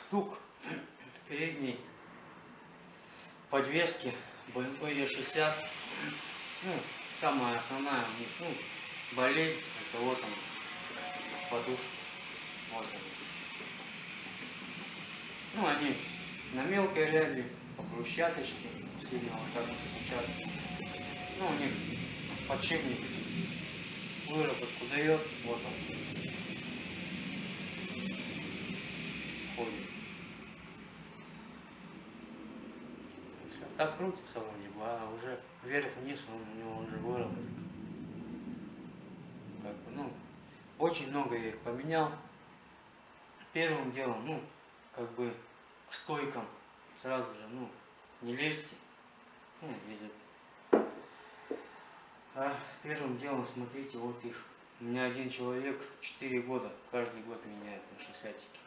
стук передней подвески BMW E60. Ну, самая основная болезнь, это вот он, подушки. Вот они. Ну, они на мелкой ряби, по брусчаточке, сильно вот так вот стучат. Ну, у них подшипник выработку дает, вот он ходит. Все, так крутится вроде бы, а уже вверх-вниз у него уже выработка. Как бы, ну, очень много я их поменял. Первым делом, ну, как бы к стойкам сразу же, ну, не лезьте. Ну, первым делом смотрите вот их. У меня один человек 4 года, каждый год меняет на 60-ки.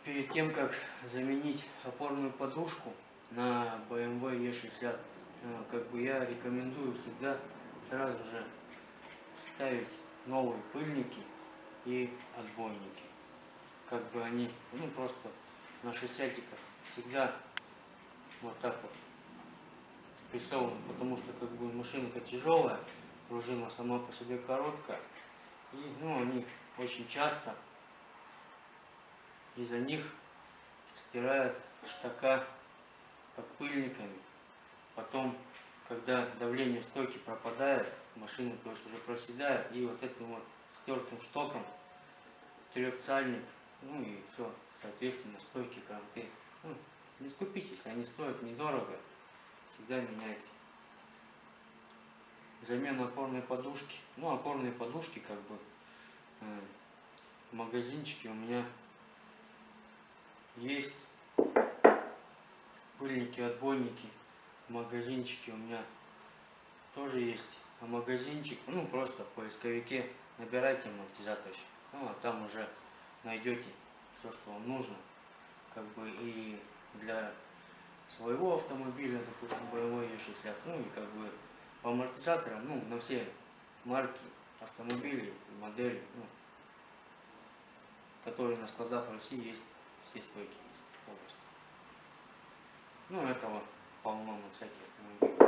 Перед тем, как заменить опорную подушку на BMW E60, как бы я рекомендую всегда сразу же ставить новые пыльники и отбойники. Как бы они, ну, просто на 60-ках всегда вот так вот спрессованы, потому что как бы машинка тяжелая, пружина сама по себе короткая, и ну, они очень часто из-за них стирает штака под пыльниками. Потом, когда давление стойки пропадает, машина, то есть, уже проседает, и вот этим вот стертым штоком трехсальник, ну и все, соответственно, стойки, кранты. Ну, не скупитесь, они стоят недорого, всегда меняйте. Замена опорной подушки. Ну, опорные подушки, как бы, в магазинчике у меня есть. Пыльники, отбойники, в магазинчике у меня тоже есть. А магазинчик, ну, просто в поисковике набирайте амортизаторщик. Ну, а там уже найдете все, что вам нужно. Как бы и для своего автомобиля, допустим, BMW E60, ну и как бы по амортизаторам, ну, на все марки автомобилей и моделей, ну, которые на складах в России есть, все стойки есть полностью. Ну, этого полно на всякие автомобили.